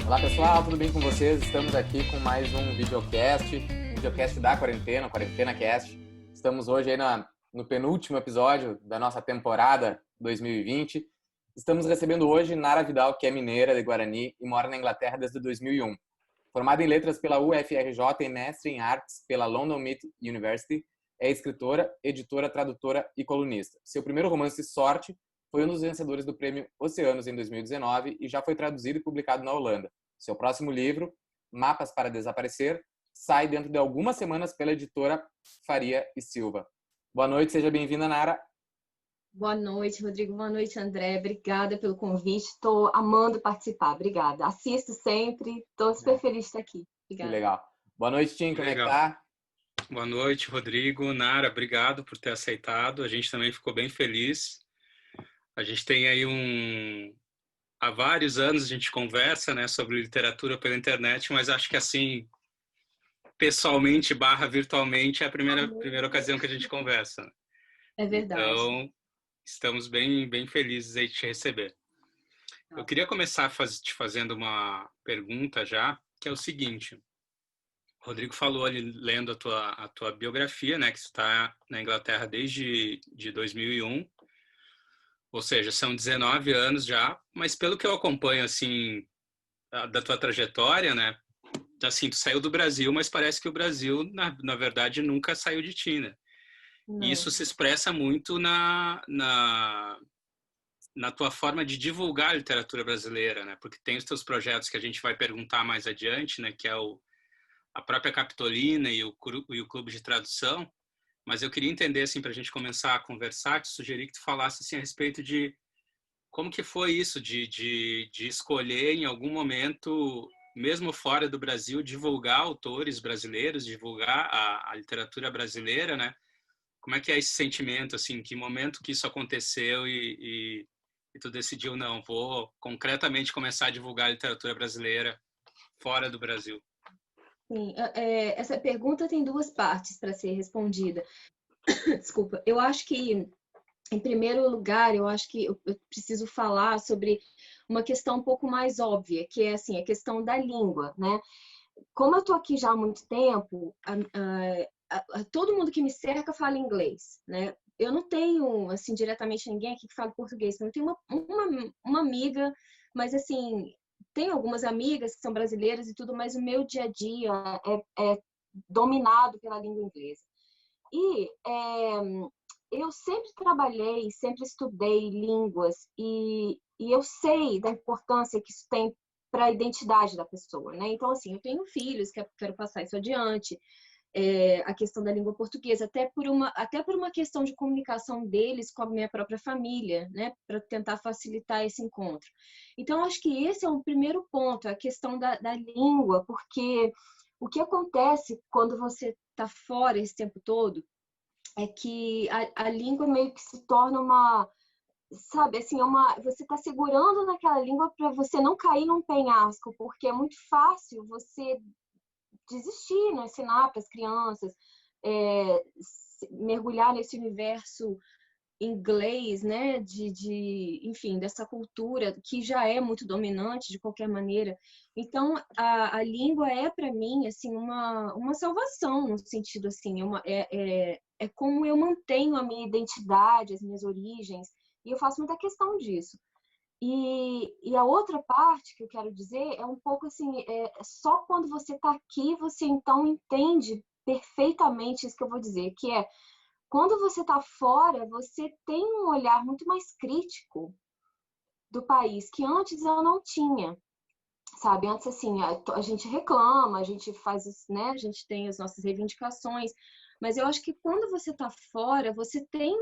Olá pessoal, tudo bem com vocês? Estamos aqui com mais um videocast da Quarentena, Quarentena Cast. Estamos hoje aí no penúltimo episódio da nossa temporada 2020. Estamos recebendo hoje Nara Vidal, que é mineira de Guarani e mora na Inglaterra desde 2001. Formada em letras pela UFRJ e mestre em artes pela London Mead University, é escritora, editora, tradutora e colunista. Seu primeiro romance, Sorte, foi um dos vencedores do Prêmio Oceanos em 2019 e já foi traduzido e publicado na Holanda. Seu próximo livro, Mapas para Desaparecer, sai dentro de algumas semanas pela editora Faria e Silva. Boa noite, seja bem-vinda, Nara. Boa noite, Rodrigo. Boa noite, André. Obrigada pelo convite. Estou amando participar. Obrigada. Assisto sempre. Estou super feliz de estar aqui. Obrigada. Que legal. Boa noite, Tim. Como é que tá? Boa noite, Rodrigo. Nara, obrigado por ter aceitado. A gente também ficou bem feliz. A gente tem aí há vários anos a gente conversa, né, sobre literatura pela internet, mas acho que assim, pessoalmente / virtualmente, é a primeira ocasião que a gente conversa. É verdade. Então, estamos bem felizes aí de te receber. Eu queria começar te fazendo uma pergunta já, que é o seguinte. O Rodrigo falou ali, lendo a tua biografia, né, que você está na Inglaterra desde 2001. Ou seja, são 19 anos já, mas pelo que eu acompanho, assim, da tua trajetória, né? Assim, tu saiu do Brasil, mas parece que o Brasil, na verdade, nunca saiu de ti, né? E isso se expressa muito na tua forma de divulgar a literatura brasileira, né? Porque tem os teus projetos que a gente vai perguntar mais adiante, né? Que é a própria Capitolina e o Clube de Tradução. Mas eu queria entender, assim, para a gente começar a conversar, te sugerir que tu falasse assim, a respeito de como que foi isso de escolher em algum momento, mesmo fora do Brasil, divulgar autores brasileiros, divulgar a literatura brasileira, né? Como é que é esse sentimento, assim, que momento que isso aconteceu e tu decidiu, não, vou concretamente começar a divulgar a literatura brasileira fora do Brasil? Sim, essa pergunta tem duas partes para ser respondida. Desculpa. Eu acho que, em primeiro lugar, eu acho que eu preciso falar sobre uma questão um pouco mais óbvia, que é assim, a questão da língua, né? Como eu estou aqui já há muito tempo, todo mundo que me cerca fala inglês, né? Eu não tenho, assim, diretamente ninguém aqui que fala português. Eu tenho uma amiga, mas, assim, tenho algumas amigas que são brasileiras e tudo, mas o meu dia a dia é dominado pela língua inglesa. E eu sempre trabalhei, sempre estudei línguas e eu sei da importância que isso tem para a identidade da pessoa, né? Então, assim, eu tenho filhos que eu quero passar isso adiante, a questão da língua portuguesa, até por uma questão de comunicação deles com a minha própria família, né? Para tentar facilitar esse encontro. Então, acho que esse é um primeiro ponto, a questão da língua, porque o que acontece quando você está fora esse tempo todo é que a língua meio que se torna uma, sabe, assim, você está segurando naquela língua para você não cair num penhasco, porque é muito fácil você desistir, não ensinar para as crianças, mergulhar nesse universo inglês, né, enfim, dessa cultura que já é muito dominante de qualquer maneira. Então, a língua é para mim assim uma salvação, no sentido assim, é como eu mantenho a minha identidade, as minhas origens, e eu faço muita questão disso. E a outra parte que eu quero dizer é um pouco assim, só quando você está aqui, você então entende perfeitamente isso que eu vou dizer, que é quando você está fora, você tem um olhar muito mais crítico do país, que antes eu não tinha, sabe? Antes, assim, a gente reclama, a gente faz, né? A gente tem as nossas reivindicações, mas eu acho que quando você está fora, você tem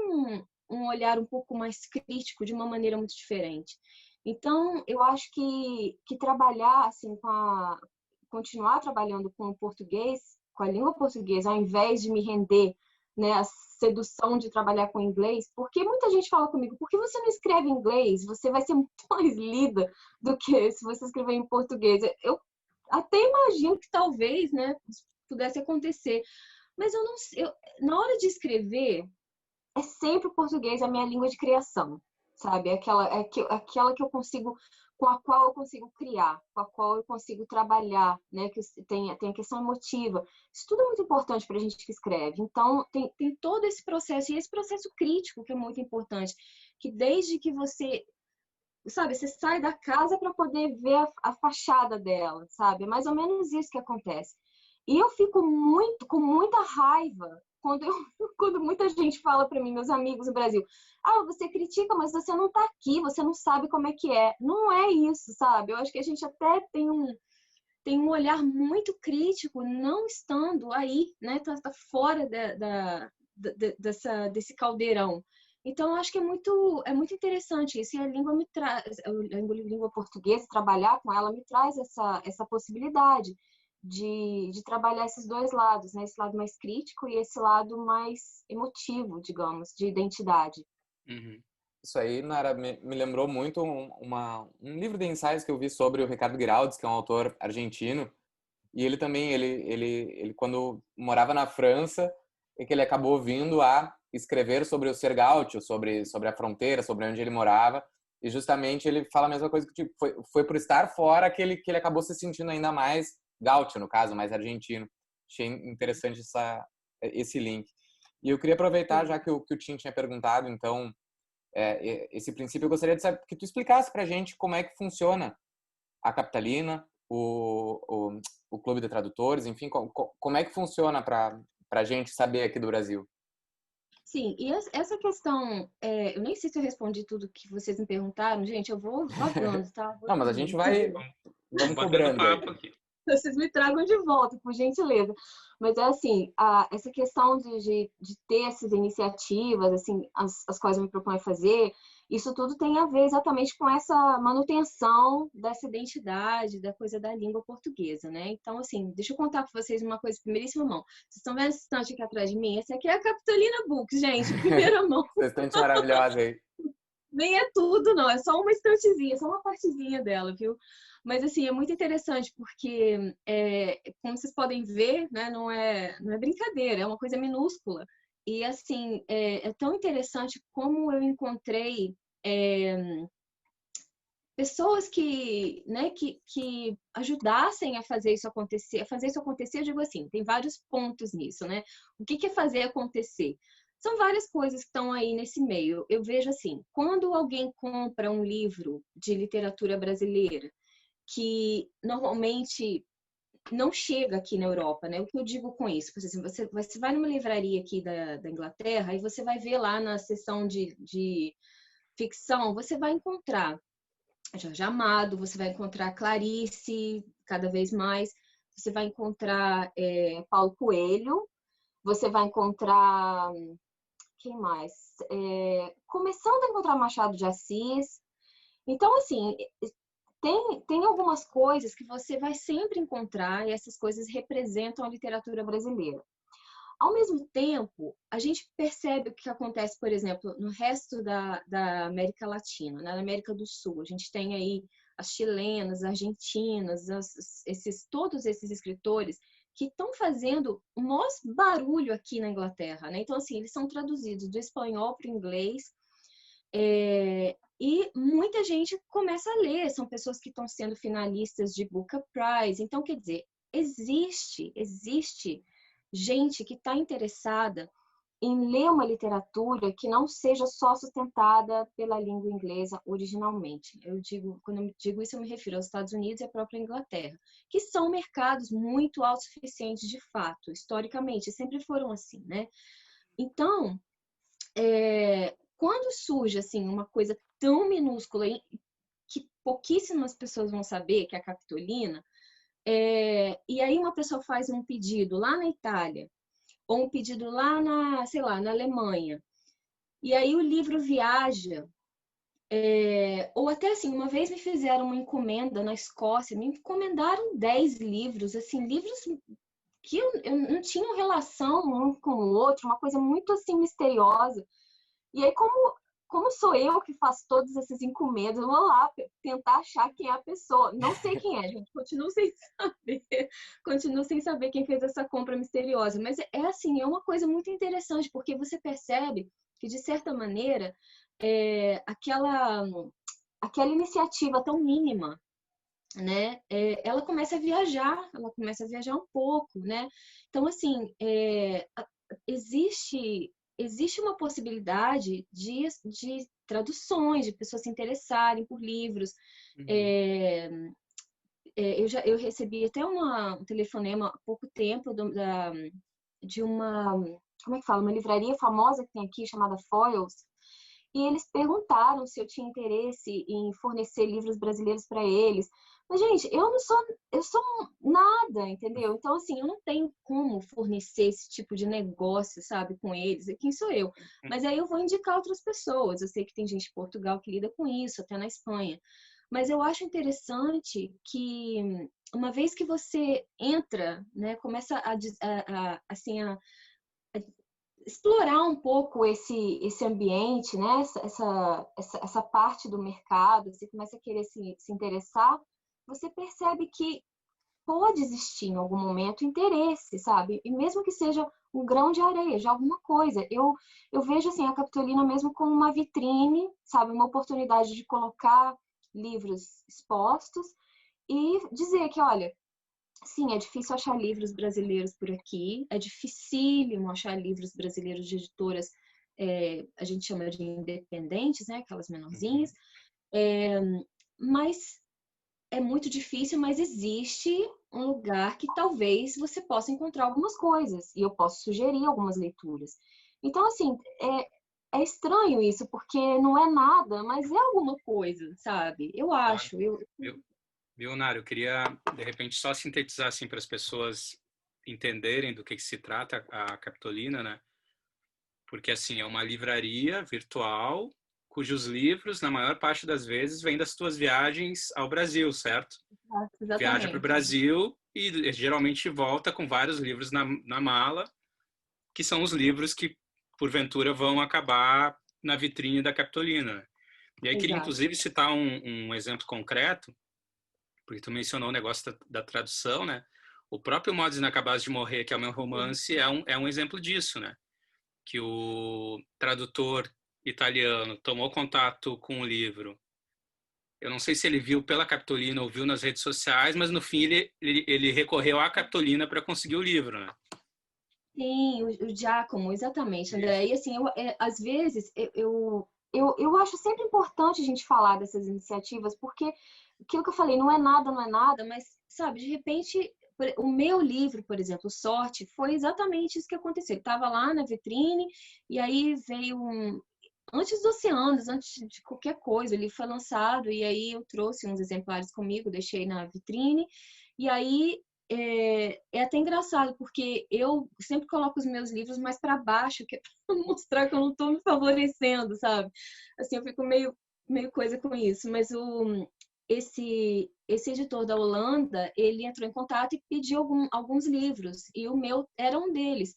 um olhar um pouco mais crítico de uma maneira muito diferente. Então, eu acho que trabalhar, assim, continuar trabalhando com o português, com a língua portuguesa, ao invés de me render, né, a sedução de trabalhar com inglês, porque muita gente fala comigo, por que você não escreve em inglês? Você vai ser muito mais lida do que se você escrever em português. Eu até imagino que talvez, né, pudesse acontecer, mas eu não sei, na hora de escrever, é sempre o português a minha língua de criação, sabe? Aquela que eu consigo com a qual eu consigo criar, com a qual eu consigo trabalhar, né? Que tem a questão emotiva. Isso tudo é muito importante para a gente que escreve. Então, tem todo esse processo, e esse processo crítico que é muito importante, que desde que você, sabe, você sai da casa para poder ver a fachada dela, sabe? É mais ou menos isso que acontece. E eu fico com muita raiva quando muita gente fala para mim, meus amigos do Brasil, você critica, mas você não tá aqui, você não sabe como é que é. Não é isso, sabe? Eu acho que a gente até tem um olhar muito crítico não estando aí, né? Tá fora desse caldeirão. Então, eu acho que é muito interessante isso. E a língua me traz, a língua portuguesa, trabalhar com ela me traz essa possibilidade de trabalhar esses dois lados, né? Esse lado mais crítico e esse lado mais emotivo, digamos, de identidade. Uhum. Isso aí, Nara, me lembrou muito um livro de ensaios que eu vi sobre o Ricardo Giraldes, que é um autor argentino. E ele também, ele quando morava na França, é que ele acabou vindo a escrever sobre o ser gaúcho, sobre a fronteira, sobre onde ele morava. E justamente ele fala a mesma coisa, que tipo, foi por estar fora que ele acabou se sentindo ainda mais gaúcho, no caso, mais argentino. Achei interessante esse link. E eu queria aproveitar, já que o Tim tinha perguntado, então, esse princípio, eu gostaria de saber que tu explicasse pra gente como é que funciona a Capitalina, o Clube de Tradutores, enfim, como é que funciona pra gente saber aqui do Brasil? Sim, e essa questão, eu nem sei se eu respondi tudo que vocês me perguntaram, gente, eu vou vagando, tá? Não, mas a gente vamos Batendo cobrando aí. papo aqui. Vocês me tragam de volta, por gentileza. Mas é assim, essa questão de ter essas iniciativas, assim, as quais eu me proponho a fazer, isso tudo tem a ver exatamente com essa manutenção dessa identidade, da coisa da língua portuguesa, né? Então, assim, deixa eu contar para vocês uma coisa de primeiríssima mão. Vocês estão vendo esse estante aqui atrás de mim? Esse aqui é a Capitolina Books, gente, primeira mão. Essa estante maravilhosa aí. Nem é tudo, não. É só uma estantezinha, só uma partezinha dela, viu? Mas, assim, é muito interessante porque, como vocês podem ver, né, não é brincadeira, é uma coisa minúscula. E, assim, é tão interessante como eu encontrei pessoas que ajudassem a fazer isso acontecer. A fazer isso acontecer, eu digo assim, tem vários pontos nisso, né? O que é fazer acontecer? São várias coisas que estão aí nesse meio. Eu vejo assim, quando alguém compra um livro de literatura brasileira, que normalmente não chega aqui na Europa, né? O que eu digo com isso? Por exemplo, você vai numa livraria aqui da Inglaterra e você vai ver lá na seção de ficção, você vai encontrar Jorge Amado, você vai encontrar Clarice, cada vez mais, você vai encontrar Paulo Coelho, você vai encontrar... Quem mais? Começando a encontrar Machado de Assis. Então, assim, tem algumas coisas que você vai sempre encontrar e essas coisas representam a literatura brasileira. Ao mesmo tempo, a gente percebe o que acontece, por exemplo, no resto da América Latina, na América do Sul. A gente tem aí as chilenas, as argentinas, todos esses escritores que estão fazendo o maior barulho aqui na Inglaterra, né? Então, assim, eles são traduzidos do espanhol para o inglês e muita gente começa a ler. São pessoas que estão sendo finalistas de Booker Prize. Então, quer dizer, existe gente que está interessada em ler uma literatura que não seja só sustentada pela língua inglesa originalmente. Quando eu digo isso, eu me refiro aos Estados Unidos e à própria Inglaterra, que são mercados muito autossuficientes de fato, historicamente, sempre foram assim, né? Então, quando surge assim uma coisa tão minúscula que pouquíssimas pessoas vão saber, que é a Capitolina, e aí uma pessoa faz um pedido lá na Itália, ou um pedido lá na Alemanha, e aí o livro viaja, ou até assim, uma vez me fizeram uma encomenda na Escócia, me encomendaram 10 livros, assim, livros que eu não tinham relação um com o outro, uma coisa muito assim misteriosa. E aí, como sou eu que faço todas essas encomendas, eu vou lá tentar achar quem é a pessoa. Não sei quem é, gente. Continuo sem saber quem fez essa compra misteriosa. Mas assim, é uma coisa muito interessante, porque você percebe que, de certa maneira, aquela aquela iniciativa tão mínima, né, ela começa a viajar um pouco, né? Então, assim, existe uma possibilidade de traduções, de pessoas se interessarem por livros. Uhum. Eu recebi até um telefonema há pouco tempo de uma, como é que fala? Uma livraria famosa que tem aqui, chamada Foyles, e eles perguntaram se eu tinha interesse em fornecer livros brasileiros para eles. Mas, gente, eu sou nada, entendeu? Então, assim, eu não tenho como fornecer esse tipo de negócio, sabe, com eles. E quem sou eu? Mas aí eu vou indicar outras pessoas. Eu sei que tem gente em Portugal que lida com isso, até na Espanha. Mas eu acho interessante que, uma vez que você entra, né, começa assim, a explorar um pouco esse ambiente, né? Essa parte do mercado, você começa a querer se interessar, você percebe que pode existir em algum momento interesse, sabe? E mesmo que seja um grão de areia, de alguma coisa. Eu vejo assim, a Capitolina mesmo como uma vitrine, sabe? Uma oportunidade de colocar livros expostos e dizer que, olha, sim, é difícil achar livros brasileiros por aqui, é dificílimo achar livros brasileiros de editoras, a gente chama de independentes, né, aquelas menorzinhas, mas é muito difícil, mas existe um lugar que talvez você possa encontrar algumas coisas, e eu posso sugerir algumas leituras. Então, assim, é estranho isso, porque não é nada, mas é alguma coisa, sabe? Eu acho. Viu, Nara? Eu queria, de repente, só sintetizar assim, para as pessoas entenderem do que se trata a Capitolina, né? Porque, assim, é uma livraria virtual cujos livros, na maior parte das vezes, vêm das tuas viagens ao Brasil, certo? Viaja para o Exatamente. Brasil e geralmente volta com vários livros na mala, que são os livros que, porventura, vão acabar na vitrine da Capitolina. E aí queria, Exato. inclusive, citar um exemplo concreto, porque tu mencionou o negócio da tradução, né? O próprio Modos Inacabados de Morrer, que é o meu romance, é um exemplo disso, né? Que o tradutor italiano tomou contato com o livro. Eu não sei se ele viu pela Capitolina ou viu nas redes sociais, mas no fim ele recorreu à Capitolina para conseguir o livro, né? Sim, o Giacomo, exatamente, André. Isso. E assim, às vezes, eu acho sempre importante a gente falar dessas iniciativas, porque aquilo que eu falei, não é nada, mas, sabe, de repente, o meu livro, por exemplo, Sorte, foi exatamente isso que aconteceu. Ele estava lá na vitrine, e aí veio antes dos oceanos, antes de qualquer coisa, ele foi lançado, e aí eu trouxe uns exemplares comigo, deixei na vitrine, e aí é até engraçado, porque eu sempre coloco os meus livros mais para baixo, que é para mostrar que eu não estou me favorecendo, sabe? Assim, eu fico meio coisa com isso. Mas esse editor da Holanda, ele entrou em contato e pediu alguns livros, e o meu era um deles.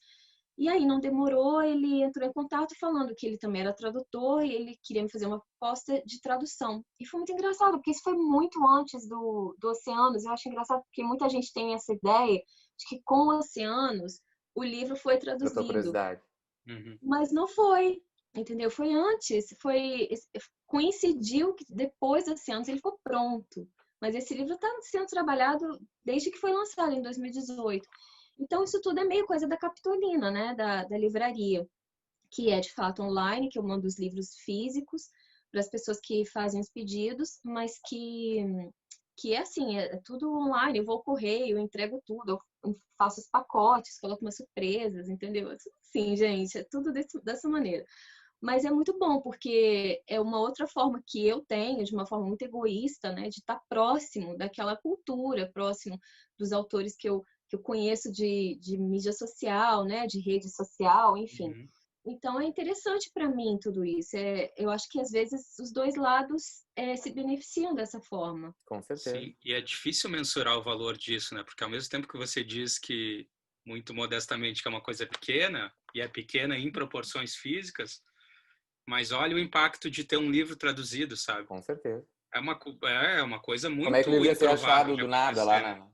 E aí não demorou, ele entrou em contato falando que ele também era tradutor e ele queria me fazer uma proposta de tradução. E foi muito engraçado, porque isso foi muito antes do Oceanos. Eu acho engraçado porque muita gente tem essa ideia de que com o Oceanos o livro foi Da tua traduzido. curiosidade. Uhum. Mas não foi, entendeu? Foi antes, coincidiu que depois do Oceanos ele ficou pronto. Mas esse livro está sendo trabalhado desde que foi lançado, em 2018. Então, isso tudo é meio coisa da Capitolina, né? Da livraria, que é de fato online, que eu mando os livros físicos para as pessoas que fazem os pedidos, mas que é assim, é tudo online. Eu vou ao correio, eu entrego tudo, eu faço os pacotes, coloco umas surpresas, entendeu? Sim, gente, é tudo dessa maneira. Mas é muito bom, porque é uma outra forma que eu tenho, de uma forma muito egoísta, né? De estar próximo daquela cultura, próximo dos autores que eu conheço de mídia social, né? De rede social, enfim. Uhum. Então é interessante para mim tudo isso. Eu acho que às vezes os dois lados se beneficiam dessa forma. Com certeza. Sim, e é difícil mensurar o valor disso, né? Porque ao mesmo tempo que você diz que, muito modestamente, que é uma coisa pequena, e é pequena em proporções físicas, mas olha o impacto de ter um livro traduzido, sabe? Com certeza. É uma coisa Como é que muito ele ia ser improvável achado de do nada lá acontecer, né?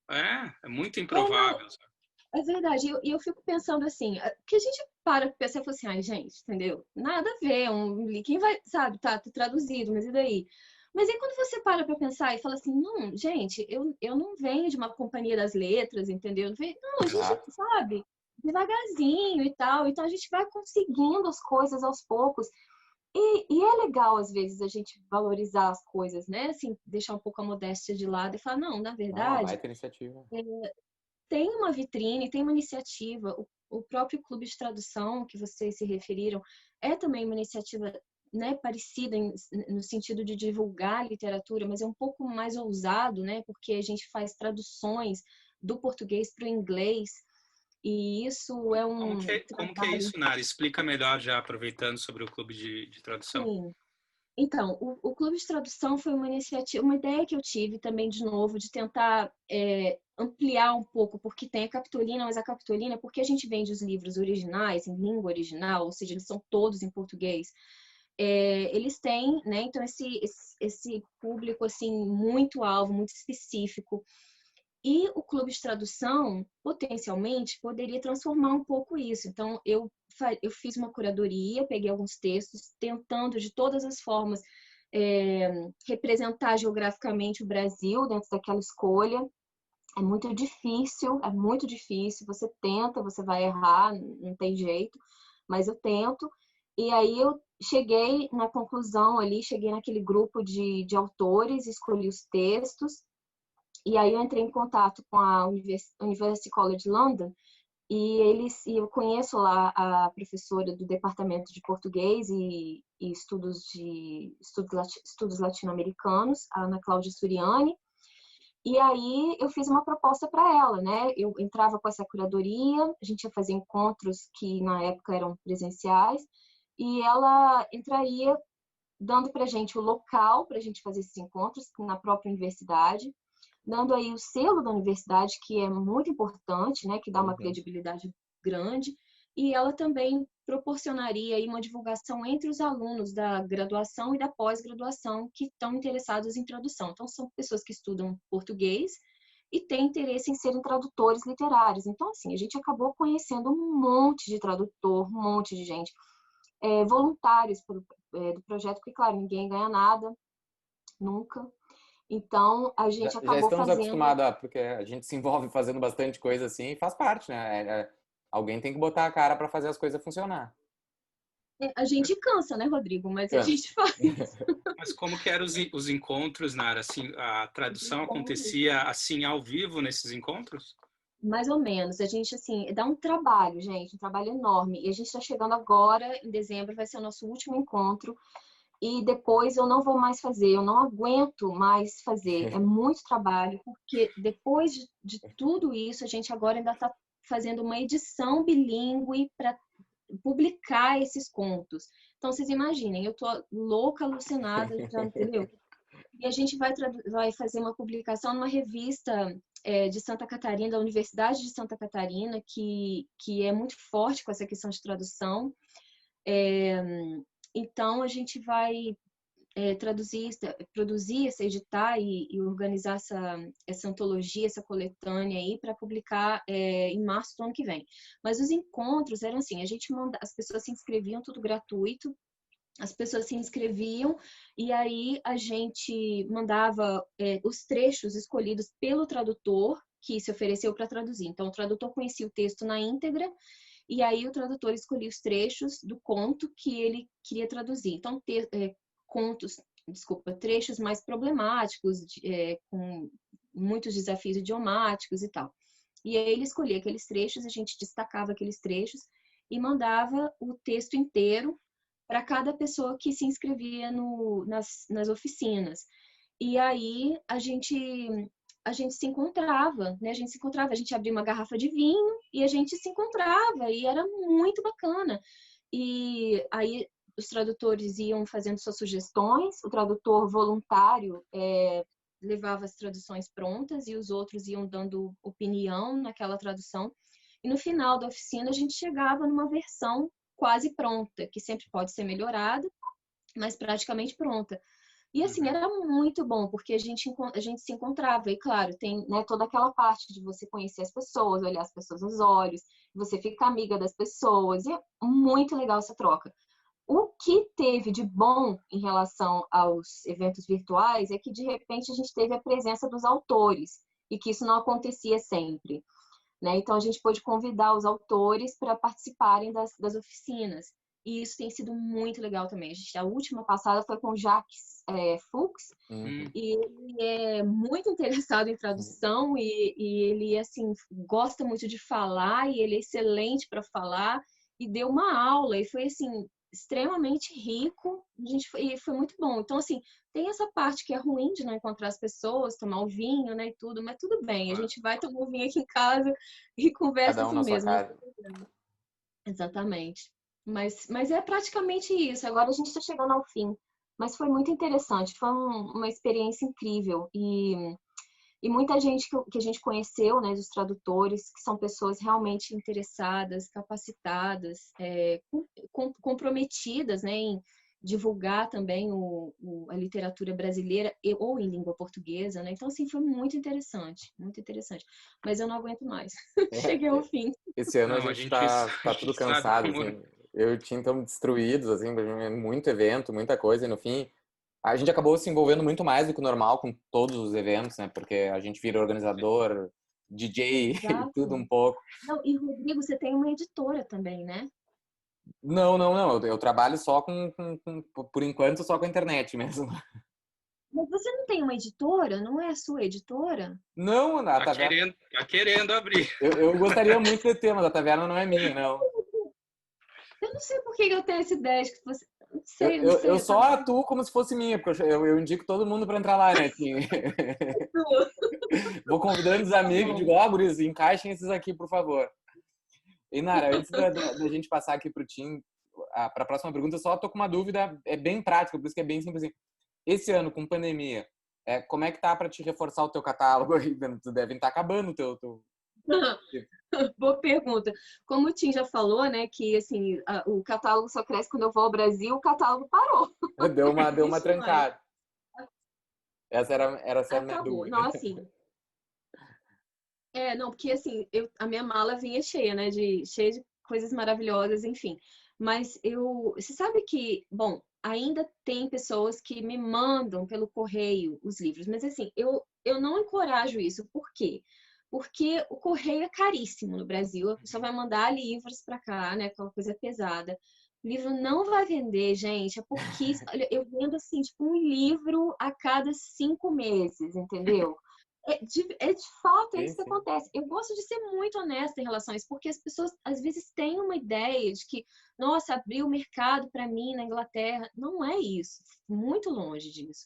na... É muito Não, improvável, sabe? É verdade. E eu fico pensando assim, que a gente para pra pensar e fala assim, ai, gente, entendeu? Nada a ver, quem vai, sabe, tá traduzido, mas e daí? Mas aí quando você para pra pensar e fala assim, não, gente, eu não venho de uma companhia das letras, entendeu? Não, a gente Exato. sabe, devagarzinho e tal. Então a gente vai conseguindo as coisas aos poucos. E é legal, às vezes, a gente valorizar as coisas, né? Assim, deixar um pouco a modéstia de lado e falar, não, na Não, uma verdade, baita iniciativa. tem uma vitrine, tem uma iniciativa. O próprio Clube de Tradução, que vocês se referiram, é também uma iniciativa, né, parecida no sentido de divulgar a literatura, mas é um pouco mais ousado, né? Porque a gente faz traduções do português para o inglês. E isso é Como que é trabalho. isso, Nara? Explica melhor já, aproveitando sobre o clube de tradução. Sim. Então, o Clube de Tradução foi uma iniciativa, uma ideia que eu tive também, de novo, de tentar ampliar um pouco, porque tem a Capitolina, mas a Capitolina, porque a gente vende os livros originais, em língua original, ou seja, eles são todos em português, eles têm, né, então esse público, assim, muito alvo, muito específico. E o Clube de Tradução, potencialmente, poderia transformar um pouco isso. Então, eu fiz uma curadoria, peguei alguns textos, tentando de todas as formas representar geograficamente o Brasil dentro daquela escolha. É muito difícil, é muito difícil. Você tenta, você vai errar, não tem jeito, mas eu tento. E aí eu cheguei na conclusão ali, cheguei naquele grupo de autores, escolhi os textos. E aí eu entrei em contato com a University College London e eu conheço lá a professora do departamento de português e estudos latino-americanos, a Ana Cláudia Suriani. E aí eu fiz uma proposta para ela, né? Eu entrava com essa curadoria, a gente ia fazer encontros que na época eram presenciais, e ela entraria dando para a gente o local para a gente fazer esses encontros na própria universidade, dando aí o selo da universidade, que é muito importante, né, que dá uma credibilidade grande, e ela também proporcionaria aí uma divulgação entre os alunos da graduação e da pós-graduação que estão interessados em tradução. Então, são pessoas que estudam português e têm interesse em serem tradutores literários. Então, assim, a gente acabou conhecendo um monte de tradutor, um monte de gente, voluntários do projeto, porque, claro, ninguém ganha nada, nunca. Então, a gente Já acabou estamos fazendo... acostumados, porque a gente se envolve fazendo bastante coisa assim e faz parte, né? Alguém tem que botar a cara para fazer as coisas funcionar. A gente cansa, né, Rodrigo? Mas a Cansa. gente faz. Mas como que eram os encontros, Nara? Assim, a tradução acontecia assim ao vivo nesses encontros? Mais ou menos. A gente, assim, dá um trabalho, gente, um trabalho enorme. E a gente está chegando agora, em dezembro, vai ser o nosso último encontro. E depois eu não vou mais fazer, eu não aguento mais fazer. É muito trabalho, porque depois de tudo isso, a gente agora ainda está fazendo uma edição bilíngue para publicar esses contos. Então, vocês imaginem, eu tô louca, alucinada, já, entendeu? E a gente vai fazer uma publicação numa revista de Santa Catarina, da Universidade de Santa Catarina, que é muito forte com essa questão de tradução. Então, a gente vai produzir, editar e organizar essa antologia, essa coletânea aí para publicar em março do ano que vem. Mas os encontros eram assim, as pessoas se inscreviam, tudo gratuito, as pessoas se inscreviam e aí a gente mandava os trechos escolhidos pelo tradutor que se ofereceu para traduzir. Então, o tradutor conhecia o texto na íntegra e aí o tradutor escolhia os trechos do conto que ele queria traduzir. Então, trechos mais problemáticos, com muitos desafios idiomáticos e tal. E aí ele escolhia aqueles trechos, a gente destacava aqueles trechos e mandava o texto inteiro para cada pessoa que se inscrevia nas oficinas. E aí a gente se encontrava, né? A gente abria uma garrafa de vinho e a gente se encontrava e era muito bacana. E aí os tradutores iam fazendo suas sugestões, o tradutor voluntário levava as traduções prontas e os outros iam dando opinião naquela tradução. E no final da oficina a gente chegava numa versão quase pronta, que sempre pode ser melhorada, mas praticamente pronta. E assim, era muito bom, porque a gente se encontrava. E claro, tem, né, toda aquela parte de você conhecer as pessoas, olhar as pessoas nos olhos, você ficar amiga das pessoas. E é muito legal essa troca. O que teve de bom em relação aos eventos virtuais é que, de repente, a gente teve a presença dos autores, e que isso não acontecia sempre, né? Então, a gente pôde convidar os autores para participarem das oficinas. E isso tem sido muito legal também. A última passada foi com o Jacques Fuchs, e ele é muito interessado em tradução, e ele, assim, gosta muito de falar, e ele é excelente para falar, e deu uma aula, e foi, assim, extremamente rico, e foi muito bom. Então, assim, tem essa parte que é ruim de não encontrar as pessoas, tomar o vinho, né, e tudo, mas tudo bem, a gente vai tomar o vinho aqui em casa e conversa Cada um assim na sua mesmo. casa. Exatamente. Mas é praticamente isso. Agora a gente está chegando ao fim. Mas foi muito interessante, foi uma experiência incrível. E muita gente que a gente conheceu, né, dos tradutores, que são pessoas realmente interessadas, capacitadas, comprometidas, né, em divulgar também a literatura brasileira ou em língua portuguesa, né? Então, assim, foi muito interessante, muito interessante. Mas eu não aguento mais. Cheguei ao fim. Esse ano a Não, gente a tá tudo gente sabe cansado, como assim. Eu e o Tim estamos destruídos, assim, muito evento, muita coisa, e no fim a gente acabou se envolvendo muito mais do que o normal com todos os eventos, né? Porque a gente vira organizador, DJ e tudo Exato. um pouco. Não, e Rodrigo, você tem uma editora também, né? Não, não, não. Eu trabalho só por enquanto, só com a internet mesmo. Mas você não tem uma editora? Não é a sua editora? Não, a taverna. tá querendo abrir. Eu gostaria muito de ter, mas a taverna não é minha, não. Eu não sei por que eu tenho essa ideia de que você. Não Eu, sei, não eu, eu sei. só atuo como se fosse minha, porque eu indico todo mundo para entrar lá, né, Tim? Vou convidando os Tá amigos, digo, bom. ó, guris, encaixem esses aqui, por favor. E, Nara, antes da gente passar aqui pro Tim, para a próxima pergunta, eu só tô com uma dúvida, é bem prática, por isso que é bem simples. Assim. Esse ano, com pandemia, como é que tá para te reforçar o teu catálogo? Tu deve estar acabando o teu... Boa pergunta. Como o Tim já falou, né, que assim, o catálogo só cresce quando eu vou ao Brasil, o catálogo parou. Deu Não uma existe mais. trancada. Essa era a minha Acabou. dúvida. Não, assim. Não, porque assim, a minha mala vinha cheia, né, cheia de coisas maravilhosas, enfim. Mas você sabe que, bom, ainda tem pessoas que me mandam pelo correio os livros, mas assim, eu não encorajo isso. Por quê? Porque o correio é caríssimo no Brasil, a pessoa vai mandar livros para cá, né, aquela coisa pesada. O livro não vai vender, gente, é pouquíssimo. Olha, eu vendo assim, tipo, um livro a cada 5 meses, entendeu? De fato, é Sim, isso que sim. acontece. Eu gosto de ser muito honesta em relação a isso, porque as pessoas às vezes têm uma ideia de que, nossa, abriu o mercado para mim na Inglaterra. Não é isso, muito longe disso.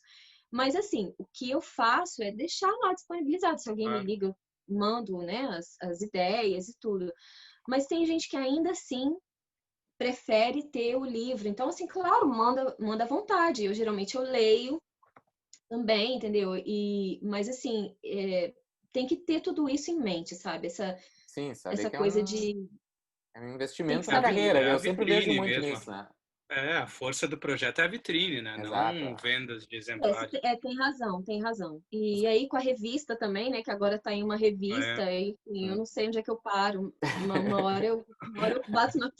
Mas assim, o que eu faço é deixar lá disponibilizado. Se alguém me Claro. liga, eu mando, né, as ideias e tudo. Mas tem gente que ainda assim prefere ter o livro. Então, assim, claro, manda à vontade. Eu leio também, entendeu? Mas assim, tem que ter tudo isso em mente, sabe? Sim, saber Essa que coisa de é um tem que investimento na saber. carreira. É a Eu sempre vejo vitrine muito mesmo. nisso, né? A força do projeto é a vitrine, né? Exato. Não vendas de exemplares. Tem razão, tem razão. E aí com a revista também, né? Que agora tá em uma revista, É. enfim, eu não sei onde é que eu paro. Uma hora eu bato na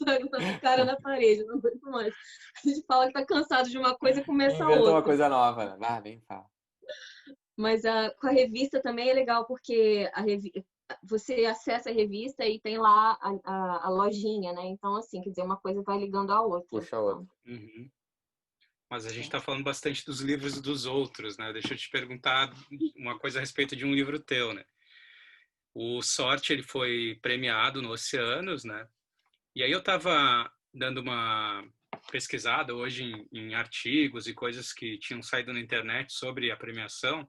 cara na parede, não aguento mais. A gente fala que tá cansado de uma coisa e começa a Inventa uma outra. coisa nova, né? Ah, nem fala. Mas com a revista também é legal, porque você acessa a revista e tem lá a lojinha, né? Então, assim, quer dizer, uma coisa vai ligando à outra. Puxa outra. Então, Uhum. Mas a gente está falando bastante dos livros dos outros, né? Deixa eu te perguntar uma coisa a respeito de um livro teu, né? O Sorte, ele foi premiado no Oceanos, né? E aí eu estava dando uma pesquisada hoje em artigos e coisas que tinham saído na internet sobre a premiação.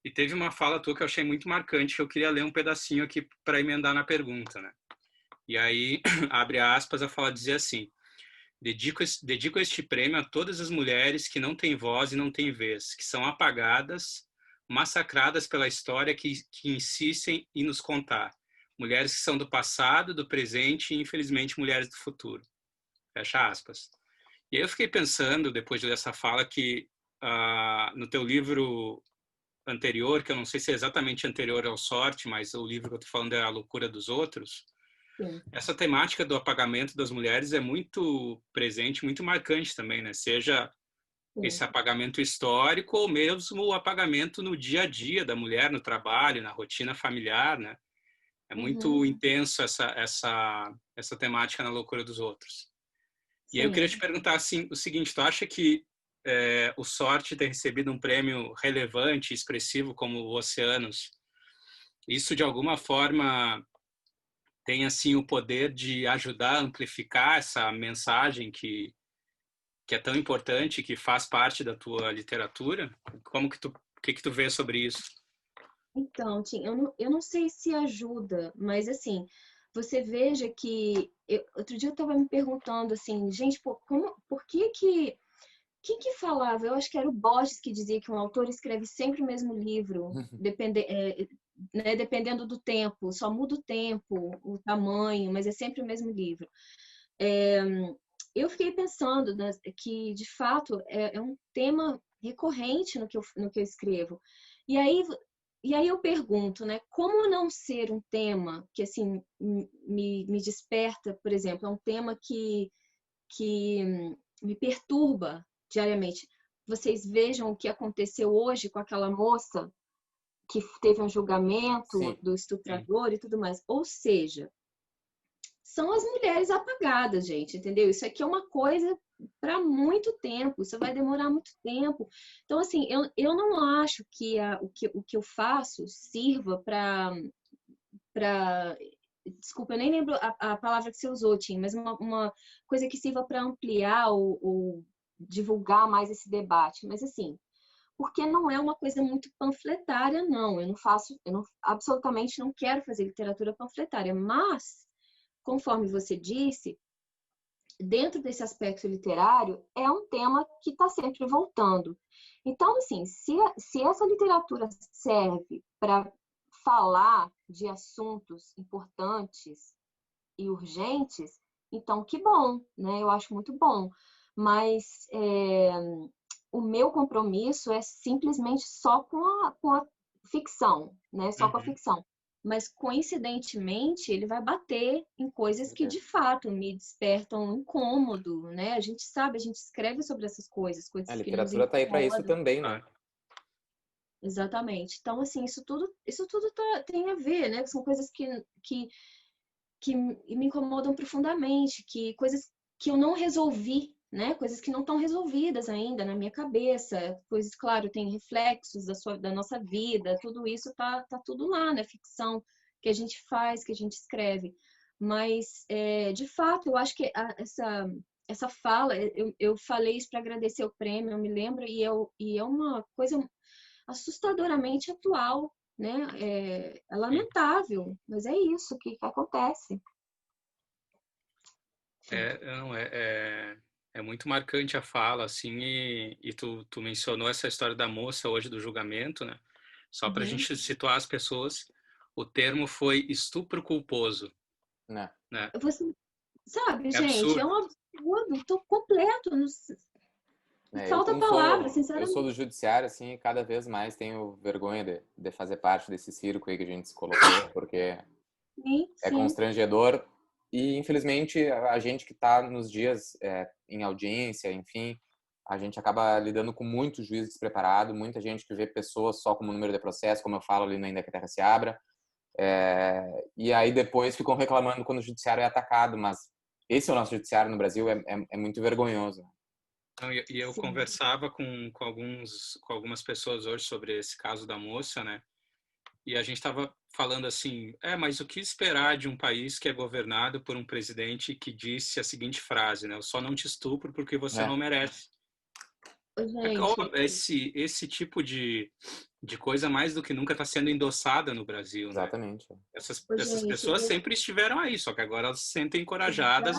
E teve uma fala tua que eu achei muito marcante, que eu queria ler um pedacinho aqui para emendar na pergunta, né? E aí, abre aspas, a fala dizia assim: dedico este prêmio a todas as mulheres que não têm voz e não têm vez, que são apagadas, massacradas pela história que insistem em nos contar. Mulheres que são do passado, do presente e, infelizmente, mulheres do futuro. Fecha aspas. E aí eu fiquei pensando, depois dessa fala, que no teu livro anterior, que eu não sei se é exatamente anterior ao Sorte, mas o livro que eu tô falando é A Loucura dos Outros. Sim. Essa temática do apagamento das mulheres é muito presente, muito marcante também, né? Seja esse apagamento histórico ou mesmo o apagamento no dia a dia da mulher, no trabalho, na rotina familiar, né? É muito intenso essa temática na Loucura dos Outros. E aí eu queria te perguntar assim, o seguinte, tu acha que o Sorte ter recebido um prêmio relevante, expressivo como o Oceanos, isso de alguma forma tem assim o poder de ajudar a amplificar essa mensagem que é tão importante, que faz parte da tua literatura? O que tu vê sobre isso? Então, Tim, eu não sei se ajuda, mas assim, você veja que outro dia eu estava me perguntando assim, gente, por que quem que falava? Eu acho que era o Borges que dizia que um autor escreve sempre o mesmo livro, né, dependendo do tempo, só muda o tempo, o tamanho, mas é sempre o mesmo livro. Eu fiquei pensando, né, que, de fato, é um tema recorrente no que eu escrevo. E aí eu pergunto, né, como não ser um tema que, assim, me desperta, por exemplo, é um tema que me perturba diariamente. Vocês vejam o que aconteceu hoje com aquela moça que teve um julgamento do estuprador e tudo mais. Ou seja, são as mulheres apagadas, gente, entendeu? Isso aqui é uma coisa para muito tempo, isso vai demorar muito tempo. Então, assim, eu não acho que o que eu faço sirva para desculpa, eu nem lembro a palavra que você usou, Tim, mas uma coisa que sirva para ampliar ou divulgar mais esse debate. Mas, assim, porque não é uma coisa muito panfletária, não. Eu absolutamente não quero fazer literatura panfletária, mas, conforme você disse, dentro desse aspecto literário, é um tema que está sempre voltando. Então, assim, se essa literatura serve para falar de assuntos importantes e urgentes, então que bom, né? Eu acho muito bom. Mas o meu compromisso é simplesmente só com a ficção, né? Só com a ficção. Mas, coincidentemente, ele vai bater em coisas que, de fato, me despertam incômodo, né? A gente sabe, a gente escreve sobre essas coisas A que literatura está aí para isso também, né? Exatamente. Então, assim, isso tudo tem a ver, né? São coisas que me incomodam profundamente, coisas que eu não resolvi, né? Coisas que não estão resolvidas ainda na minha cabeça. Coisas, claro, tem reflexos da nossa vida, tudo isso tá tudo lá, né? Ficção que a gente faz, que a gente escreve. Mas, de fato, eu acho que essa fala, eu falei isso para agradecer o prêmio, eu me lembro, e é uma coisa assustadoramente atual, né? É lamentável, mas é isso que acontece. É muito marcante a fala, assim, e tu mencionou essa história da moça hoje do julgamento, né? Só para a gente situar as pessoas, o termo foi estupro culposo. Né? Você sabe, gente, absurdo. é um absurdo, tô completo. Falta palavra, sinceramente. Eu sou do judiciário, assim, e cada vez mais tenho vergonha de fazer parte desse circo aí que a gente se colocou, porque é constrangedor. E, infelizmente, a gente que está nos dias em audiência, enfim, a gente acaba lidando com muito juiz despreparado, muita gente que vê pessoas só como número de processo, como eu falo ali no Ainda que a Terra se Abra. E aí depois ficam reclamando quando o judiciário é atacado, mas esse é o nosso judiciário no Brasil, é muito vergonhoso. E eu conversava com algumas pessoas hoje sobre esse caso da moça, né? E a gente estava falando assim, mas o que esperar de um país que é governado por um presidente que disse a seguinte frase, né? Eu só não te estupro porque você não merece. Gente, Esse tipo de coisa mais do que nunca está sendo endossada no Brasil, Exatamente. Né? Essas pessoas sempre estiveram aí, só que agora elas se sentem encorajadas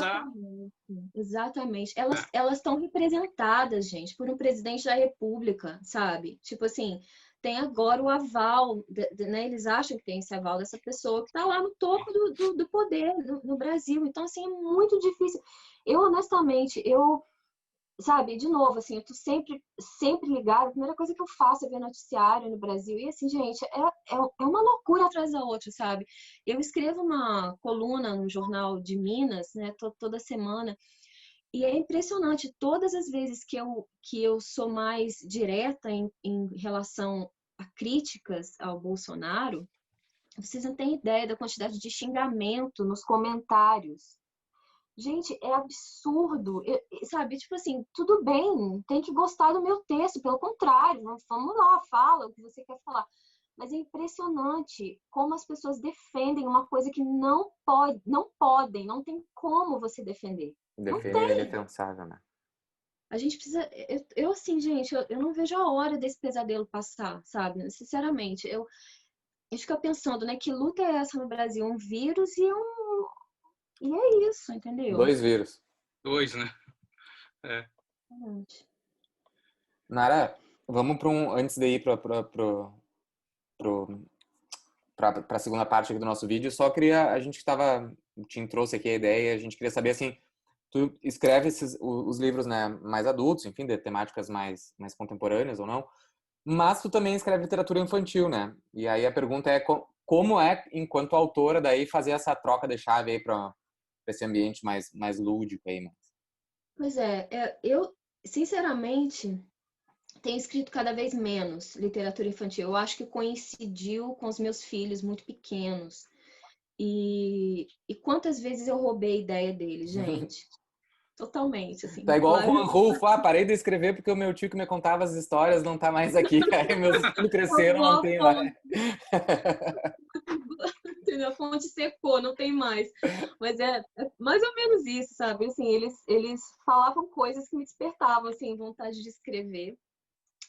Exatamente. Elas estão representadas, gente, por um presidente da República, sabe? Tipo assim, tem agora o aval, né? Eles acham que tem esse aval dessa pessoa que está lá no topo do poder no Brasil. Então, assim, é muito difícil. Eu, honestamente, sabe, de novo, assim, eu tô sempre ligada. A primeira coisa que eu faço é ver noticiário no Brasil. E, assim, gente, é uma loucura atrás da outra, sabe? Eu escrevo uma coluna no Jornal de Minas, né, toda semana. E é impressionante, todas as vezes que eu sou mais direta em relação a críticas ao Bolsonaro, vocês não têm ideia da quantidade de xingamento nos comentários. Gente, é absurdo, sabe? Tipo assim, tudo bem, tem que gostar do meu texto, pelo contrário, vamos lá, fala o que você quer falar. Mas é impressionante como as pessoas defendem uma coisa que não podem, não tem como você defender. Defender o indefensável, né? A gente precisa. Eu assim, gente, eu não vejo a hora desse pesadelo passar, sabe? Sinceramente, eu fico pensando, né? Que luta é essa no Brasil? Um vírus e é isso, entendeu? 2 vírus. 2, né? É. Nara, vamos para antes de ir para a segunda parte aqui do nosso vídeo, só queria, a gente trouxe aqui a ideia, a gente queria saber, assim, tu escreve os livros, né, mais adultos, enfim, de temáticas mais contemporâneas ou não, mas tu também escreve literatura infantil, né? E aí a pergunta é como é, enquanto autora, daí fazer essa troca de chave aí para esse ambiente mais lúdico aí, né? Pois eu, sinceramente, tenho escrito cada vez menos literatura infantil. Eu acho que coincidiu com os meus filhos muito pequenos. E quantas vezes eu roubei a ideia deles, gente? Totalmente, assim. Tá igual o Juan Rulfo, parei de escrever porque o meu tio que me contava as histórias não tá mais aqui, aí meus filhos cresceram, não tem mais. A fonte secou, não tem mais. Mas é mais ou menos isso, sabe? Assim, eles falavam coisas que me despertavam, assim, vontade de escrever.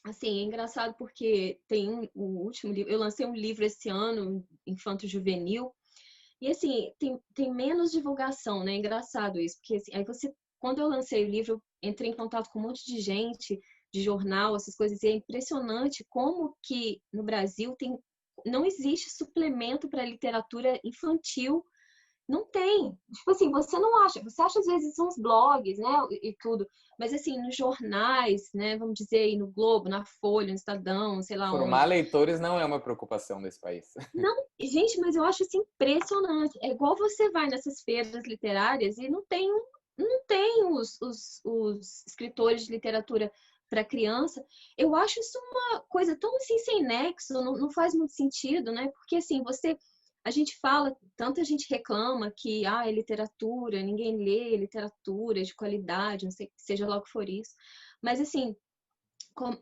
Assim, é engraçado porque tem o último livro, eu lancei um livro esse ano, Infanto Juvenil, e assim, tem menos divulgação, né? É engraçado isso, porque assim, quando eu lancei o livro, eu entrei em contato com um monte de gente, de jornal, essas coisas, e é impressionante como que no Brasil não existe suplemento para literatura infantil. Não tem. Tipo assim, você não acha. Você acha às vezes uns blogs, né, e tudo. Mas assim, nos jornais, né, vamos dizer aí no Globo, na Folha, no Estadão, sei lá Formar onde. leitores não é uma preocupação desse país. Não, gente, mas eu acho isso impressionante. É igual você vai nessas feiras literárias e não tem os escritores de literatura para criança. Eu acho isso uma coisa tão assim sem nexo, não faz muito sentido, né? Porque assim, a gente fala, tanta gente reclama que é literatura, ninguém lê literatura de qualidade, não sei, seja lá o que for isso. Mas assim,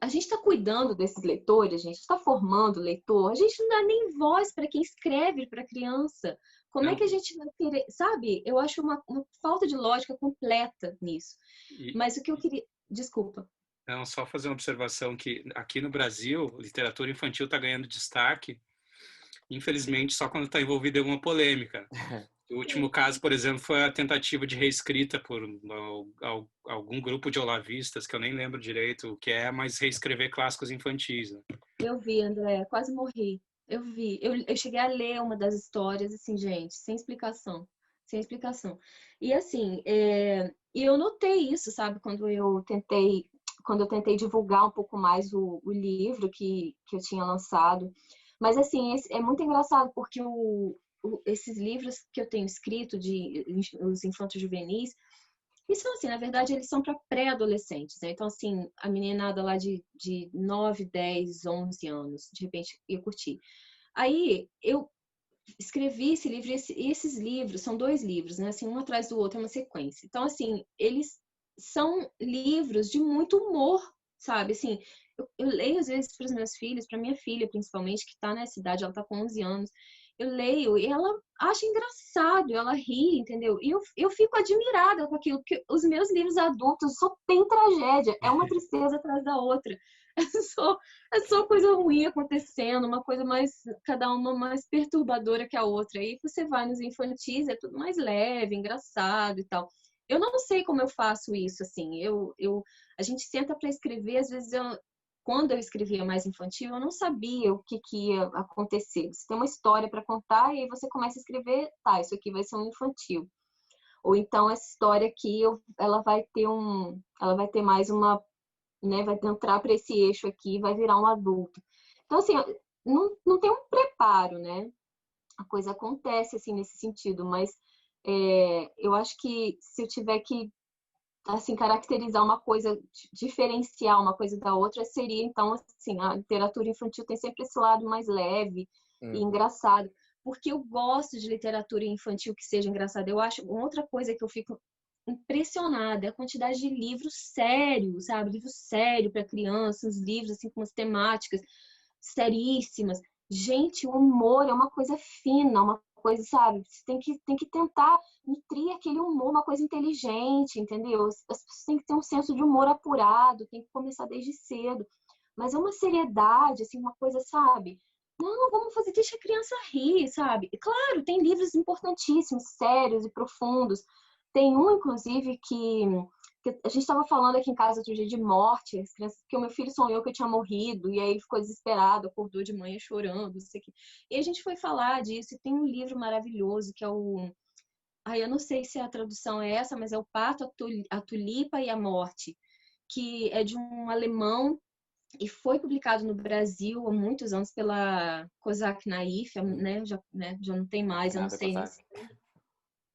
a gente está cuidando desses leitores, a gente está formando leitor, a gente não dá nem voz para quem escreve para criança. Como é que a gente vai querer, sabe? Eu acho uma falta de lógica completa nisso. Mas o que eu queria... Desculpa. Não, só fazer uma observação que aqui no Brasil, literatura infantil está ganhando destaque, infelizmente, só quando está envolvida em alguma polêmica. O último caso, por exemplo, foi a tentativa de reescrita por algum grupo de olavistas, que eu nem lembro direito o que é, mas reescrever clássicos infantis. Né? Eu vi, André, quase morri. Eu vi. Eu cheguei a ler uma das histórias, assim, gente, sem explicação. Sem explicação. E assim, e eu notei isso, sabe, quando eu tentei divulgar um pouco mais o livro que eu tinha lançado. Mas assim, é muito engraçado porque esses livros que eu tenho escrito os infantos juvenis, e são assim, na verdade, eles são para pré-adolescentes, né? Então, assim, a meninada lá de 9, 10, 11 anos, de repente, eu curti. Aí, eu escrevi esse livro, e esses livros, são 2 livros, né? Assim, um atrás do outro, é uma sequência. Então, assim, eles são livros de muito humor, sabe? Assim, eu leio às vezes para os meus filhos, para minha filha, principalmente, que está nessa idade, ela está com 11 anos, eu leio e ela acha engraçado, ela ri, entendeu? E eu fico admirada com aquilo, porque os meus livros adultos só tem tragédia, é uma tristeza atrás da outra. É só coisa ruim acontecendo, uma coisa cada uma mais perturbadora que a outra. Aí você vai nos infantis, é tudo mais leve, engraçado e tal. Eu não sei como eu faço isso, assim. A gente senta para escrever, às vezes quando eu escrevia mais infantil, eu não sabia o que ia acontecer. Você tem uma história para contar e aí você começa a escrever, tá, isso aqui vai ser um infantil. Ou então essa história aqui, ela vai ter ela vai ter mais uma, né, vai entrar para esse eixo aqui e vai virar um adulto. Então, assim, não tem um preparo, né? A coisa acontece, assim, nesse sentido, mas eu acho que se eu tiver que, assim, caracterizar uma coisa, diferenciar uma coisa da outra, seria, então, assim, a literatura infantil tem sempre esse lado mais leve e engraçado, porque eu gosto de literatura infantil que seja engraçada. Eu acho, outra coisa que eu fico impressionada é a quantidade de livros sérios, sabe? Livro sério para crianças, livros, assim, com umas temáticas seríssimas. Gente, o humor é uma coisa fina, uma coisa, sabe? Você tem que tentar nutrir aquele humor, uma coisa inteligente, entendeu? As pessoas têm que ter um senso de humor apurado, tem que começar desde cedo. Mas é uma seriedade, assim, uma coisa, sabe? Não, vamos fazer, deixa a criança rir, sabe? E, claro, tem livros importantíssimos, sérios e profundos. Tem um, inclusive, que a gente estava falando aqui em casa outro dia de morte, as crianças, que o meu filho sonhou que eu tinha morrido, e aí ele ficou desesperado, acordou de manhã chorando, não sei o quê. E a gente foi falar disso, e tem um livro maravilhoso, que é o... Ai, eu não sei se a tradução é essa, mas é o Pato, a Tulipa e a Morte, que é de um alemão, e foi publicado no Brasil há muitos anos pela Kozak Naif, né? Já não tem mais, eu não sei nem se...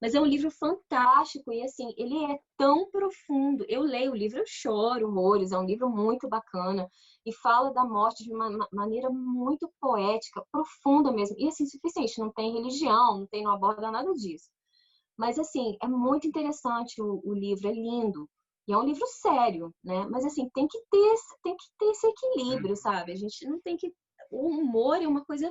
Mas é um livro fantástico e, assim, ele é tão profundo. Eu leio o livro, eu choro horrores, é um livro muito bacana e fala da morte de uma maneira muito poética, profunda mesmo. E, assim, suficiente, não tem religião, não aborda nada disso. Mas, assim, é muito interessante o livro, é lindo. E é um livro sério, né? Mas, assim, tem que ter esse equilíbrio, sabe? A gente não tem que... O humor é uma coisa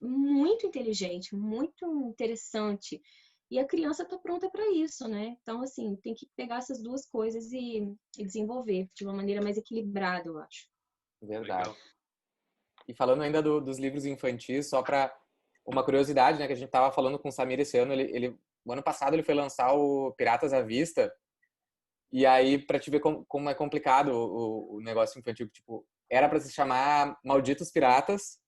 muito inteligente, muito interessante. E a criança está pronta para isso, né? Então, assim, tem que pegar essas duas coisas e desenvolver de uma maneira mais equilibrada, eu acho. Verdade. E falando ainda dos livros infantis, só para uma curiosidade, né, que a gente tava falando com o Samir esse ano, o ano passado ele foi lançar o Piratas à Vista, e aí, para te ver como é complicado o negócio infantil, tipo, era para se chamar Malditos Piratas,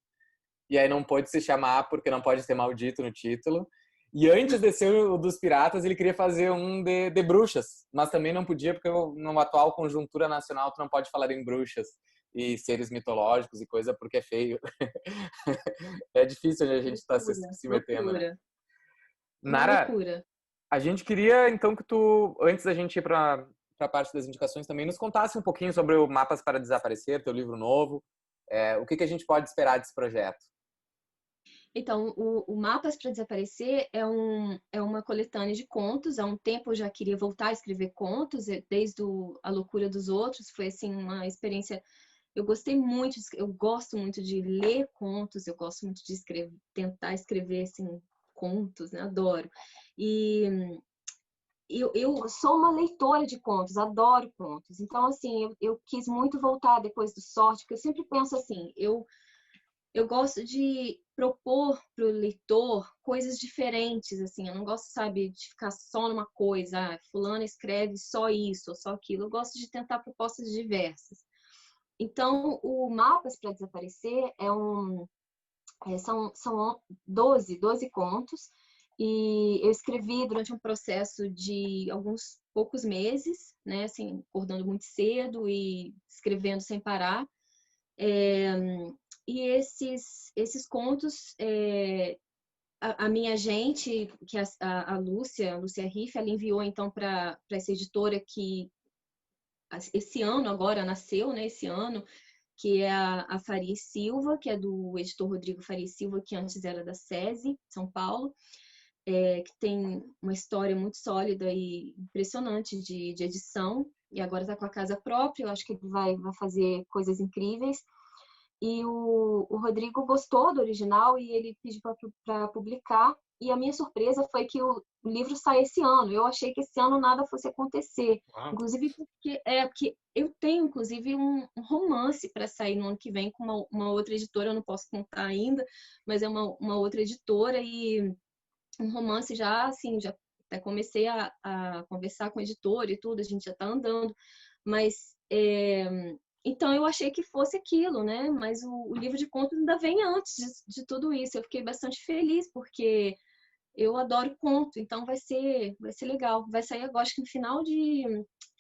e aí não pôde se chamar porque não pode ter maldito no título. E antes de ser o dos piratas, ele queria fazer um de bruxas, mas também não podia porque numa atual conjuntura nacional tu não pode falar em bruxas e seres mitológicos e coisa porque é feio. É difícil onde a gente está se metendo, né? Nara, loucura. a gente queria então que tu, antes da gente ir para a parte das indicações também, nos contasse um pouquinho sobre o Mapas para Desaparecer, teu livro novo. O que a gente pode esperar desse projeto? Então, o Mapas para Desaparecer é uma coletânea de contos. Há um tempo eu já queria voltar a escrever contos, desde A Loucura dos Outros. Foi, assim, uma experiência... Eu gosto muito de ler contos, eu gosto muito de tentar escrever, assim, contos, né? Adoro. E eu sou uma leitora de contos, adoro contos. Então, assim, eu quis muito voltar depois do Sorte, porque eu sempre penso assim, eu gosto de propor para o leitor coisas diferentes, assim, eu não gosto, sabe, de ficar só numa coisa, fulano escreve só isso ou só aquilo, eu gosto de tentar propostas diversas. Então, o Mapas para Desaparecer são 12 contos, e eu escrevi durante um processo de alguns poucos meses, né, assim, acordando muito cedo e escrevendo sem parar. E esses contos, a minha agente, que é a Lúcia Riff, ela enviou então para essa editora que esse ano agora nasceu, né, esse ano, que é a Faria Silva, que é do editor Rodrigo Faria Silva, que antes era da SESI, São Paulo, que tem uma história muito sólida e impressionante de edição, e agora está com a casa própria, eu acho que ele vai fazer coisas incríveis. E o Rodrigo gostou do original e ele pediu para publicar. E a minha surpresa foi que o livro sai esse ano. Eu achei que esse ano nada fosse acontecer. Uau. Inclusive porque eu tenho, inclusive, um romance para sair no ano que vem com uma outra editora. Eu não posso contar ainda, mas é uma outra editora. E um romance já, assim, já até comecei a conversar com a editora e tudo. A gente já está andando. Mas... Então, eu achei que fosse aquilo, né? Mas o livro de contos ainda vem antes de tudo isso. Eu fiquei bastante feliz, porque eu adoro conto, então vai ser legal. Vai sair agora, acho que no final